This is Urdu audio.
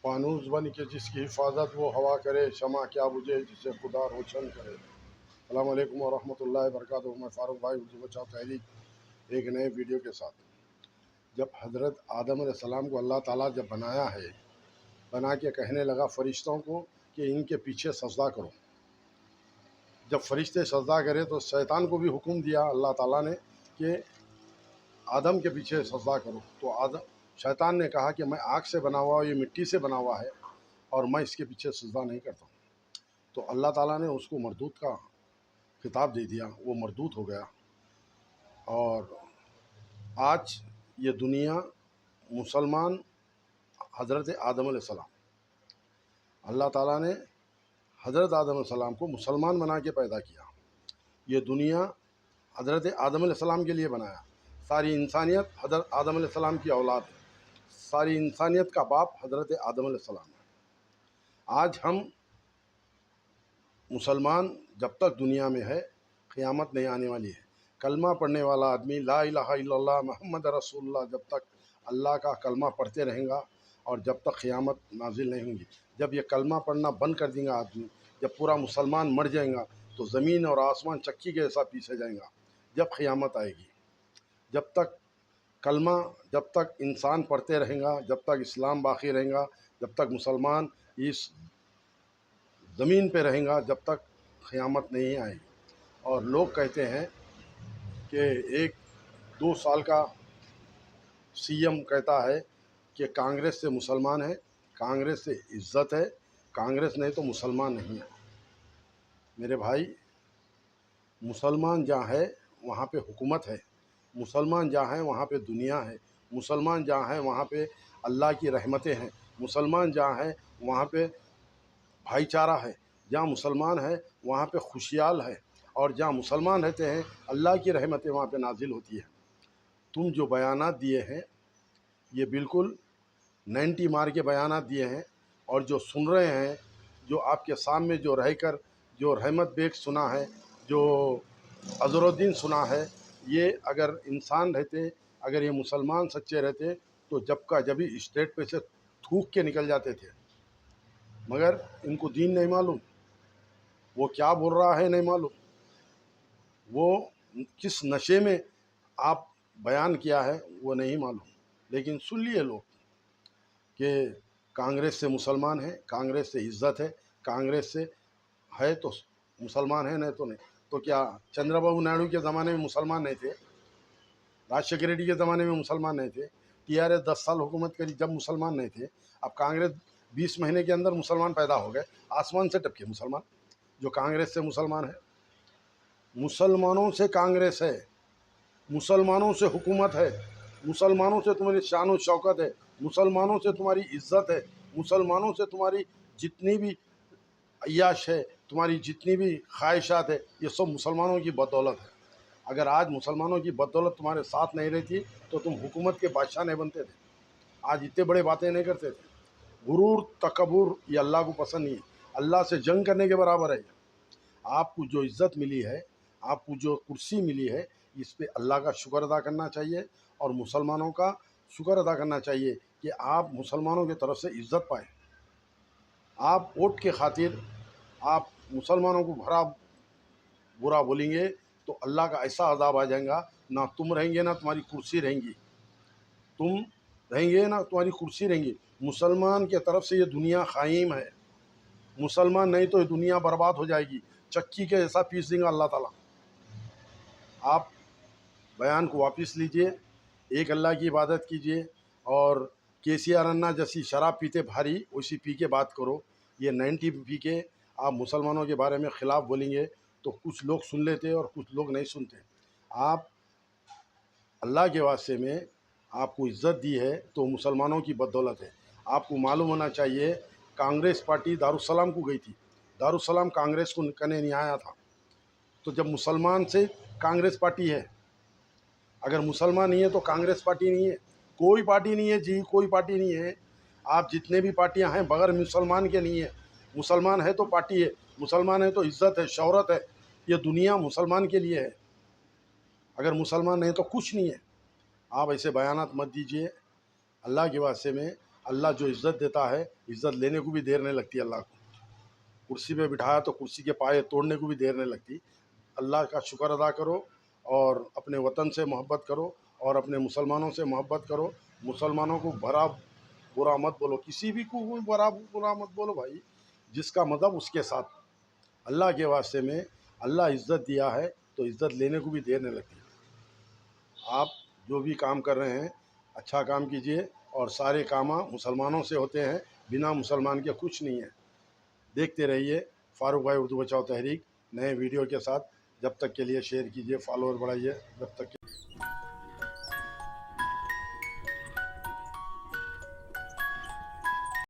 فانوس بن کے جس کی حفاظت وہ ہوا کرے، شمع کیا بجھے جسے خدا روشن کرے۔ السلام علیکم ورحمۃ اللہ وبرکاتہ۔ میں فاروق بھائی اردو بچاؤ تحریک ایک نئے ویڈیو کے ساتھ۔ جب حضرت آدم علیہ السلام کو اللہ تعالیٰ جب بنا کے کہنے لگا فرشتوں کو کہ ان کے پیچھے سجدہ کرو، جب فرشتے سجدہ کرے تو شیطان کو بھی حکم دیا اللہ تعالیٰ نے کہ آدم کے پیچھے سجدہ کرو، تو شیطان نے کہا کہ میں آگ سے بنا ہوا، یہ مٹی سے بنا ہوا ہے اور میں اس کے پیچھے سجدہ نہیں کرتا ہوں۔ تو اللہ تعالیٰ نے اس کو مردود کا خطاب دے دیا، وہ مردود ہو گیا۔ اور آج یہ دنیا مسلمان حضرت آدم علیہ السلام، اللہ تعالیٰ نے حضرت آدم علیہ السلام کو مسلمان بنا کے پیدا کیا۔ یہ دنیا حضرت آدم علیہ السلام کے لیے بنایا۔ ساری انسانیت حضرت آدم علیہ السلام کی اولاد ہے، ساری انسانیت کا باپ حضرت آدم علیہ السلام ہے۔ آج ہم مسلمان جب تک دنیا میں ہے، قیامت نہیں آنے والی ہے، کلمہ پڑھنے والا آدمی لا الہ الا اللہ محمد رسول اللہ جب تک اللہ کا کلمہ پڑھتے رہیں گا اور جب تک قیامت نازل نہیں ہوگی، جب یہ کلمہ پڑھنا بند کر دیں گا آدمی، جب پورا مسلمان مر جائیں گا تو زمین اور آسمان چکی کے جیسا پیسے جائیں گا جب قیامت آئے گی۔ جب تک کلمہ، جب تک انسان پڑھتے رہیں گا، جب تک اسلام باقی رہیں گا، جب تک مسلمان اس زمین پہ رہیں گا، جب تک قیامت نہیں آئے گی۔ اور لوگ کہتے ہیں کہ 1-2 سال کا سی ایم کہتا ہے کہ کانگریس سے مسلمان ہے، کانگریس سے عزت ہے، کانگریس نہیں تو مسلمان نہیں ہے۔ میرے بھائی، مسلمان جہاں ہے وہاں پہ حکومت ہے، مسلمان جہاں ہے وہاں پہ دنیا ہے، مسلمان جہاں ہے وہاں پہ اللہ کی رحمتیں ہیں، مسلمان جہاں ہے وہاں پہ بھائی چارہ ہے، جہاں مسلمان ہے وہاں پہ خوشیال ہے، اور جہاں مسلمان رہتے ہیں اللہ کی رحمتیں وہاں پہ نازل ہوتی ہے۔ تم جو بیانات دیے ہیں یہ بالکل 90 مار کے بیانات دیے ہیں، اور جو سن رہے ہیں، جو آپ کے سامنے جو رہ کر جو رحمت بیگ سنا ہے، جو اظہرالدین سنا ہے، یہ اگر انسان رہتے، اگر یہ مسلمان سچے رہتے تو جب کا جبھی اسٹیٹ پہ سے تھوک کے نکل جاتے تھے، مگر ان کو دین نہیں معلوم، وہ کیا بول رہا ہے نہیں معلوم، وہ کس نشے میں آپ بیان کیا ہے وہ نہیں معلوم۔ لیکن سن لیے لوگ کہ کانگریس سے مسلمان ہے، کانگریس سے عزت ہے، کانگریس سے ہے تو مسلمان ہے، نہیں تو نہیں۔ تو کیا چندرا بابو نائیڈو کے زمانے میں مسلمان نہیں تھے؟ راجشیکھر ریڈی کے زمانے میں مسلمان نہیں تھے؟ TRS 10 سال حکومت کری جب مسلمان نہیں تھے؟ اب کانگریس 20 مہینے کے اندر مسلمان پیدا ہو گئے، آسمان سے ٹپکے مسلمان، جو کانگریس سے مسلمان ہے۔ مسلمانوں سے کانگریس ہے، مسلمانوں سے حکومت ہے، مسلمانوں سے تمہاری شان و شوکت ہے، مسلمانوں سے تمہاری عزت ہے، مسلمانوں سے تمہاری جتنی بھی عیاش ہے، تمہاری جتنی بھی خواہشات ہے، یہ سب مسلمانوں کی بدولت ہے۔ اگر آج مسلمانوں کی بدولت تمہارے ساتھ نہیں رہتی تو تم حکومت کے بادشاہ نہیں بنتے تھے، آج اتنے بڑے باتیں نہیں کرتے تھے۔ غرور، تکبر یہ اللہ کو پسند نہیں ہے، اللہ سے جنگ کرنے کے برابر ہے۔ آپ کو جو عزت ملی ہے، آپ کو جو کرسی ملی ہے، اس پہ اللہ کا شکر ادا کرنا چاہیے، اور مسلمانوں کا شکر ادا کرنا چاہیے کہ آپ مسلمانوں کی طرف سے عزت پائیں۔ آپ ووٹ کے خاطر آپ مسلمانوں کو برا بولیں گے تو اللہ کا ایسا عذاب آ جائے گا، نہ تم رہیں گے نہ تمہاری کرسی رہیں گی، تم رہیں گے نہ تمہاری کرسی رہیں گی۔ مسلمان کے طرف سے یہ دنیا قائم ہے، مسلمان نہیں تو یہ دنیا برباد ہو جائے گی، چکی کے ایسا پیس دیں گا اللہ تعالیٰ۔ آپ بیان کو واپس لیجئے، ایک اللہ کی عبادت کیجئے، اور KCR انا جیسی شراب پیتے بھاری ویسی پی کے بات کرو۔ یہ 90 پی کے آپ مسلمانوں کے بارے میں خلاف بولیں گے تو کچھ لوگ سن لیتے اور کچھ لوگ نہیں سنتے۔ آپ اللہ کے واسطے میں آپ کو عزت دی ہے تو مسلمانوں کی بدولت ہے۔ آپ کو معلوم ہونا چاہیے، کانگریس پارٹی دارالسلام کو گئی تھی، دارالسلام کانگریس کو کنے نہیں آیا تھا، تو جب مسلمان سے کانگریس پارٹی ہے، اگر مسلمان نہیں ہے تو کانگریس پارٹی نہیں ہے، کوئی پارٹی نہیں ہے جی، کوئی پارٹی نہیں ہے۔ آپ جتنے بھی پارٹیاں ہیں بغیر مسلمان کے نہیں ہے، مسلمان ہے تو پارٹی ہے، مسلمان ہے تو عزت ہے، شہرت ہے، یہ دنیا مسلمان کے لیے ہے، اگر مسلمان نہیں تو کچھ نہیں ہے۔ آپ ایسے بیانات مت دیجیے، اللہ کے واسطے میں اللہ جو عزت دیتا ہے عزت لینے کو بھی دیر نہیں لگتی اللہ کو. کرسی پہ بٹھایا تو کرسی کے پائے توڑنے کو بھی دیر نہیں لگتی. اللہ کا شکر ادا کرو اور اپنے وطن سے محبت کرو اور اپنے مسلمانوں سے محبت کرو. مسلمانوں کو برا مت بولو، کسی بھی کو برا مت بولو بھائی. جس کا مذہب اس کے ساتھ. اللہ کے واسطے میں اللہ عزت دیا ہے تو عزت لینے کو بھی دیر نہیں لگتی. آپ جو بھی کام کر رہے ہیں اچھا کام کیجئے، اور سارے کام مسلمانوں سے ہوتے ہیں، بنا مسلمان کے کچھ نہیں ہے. دیکھتے رہیے فاروق بھائی اردو بچاؤ تحریک نئے ویڈیو کے ساتھ. جب تک کے لیے شیئر کیجئے، فالوور بڑھائیے. جب تک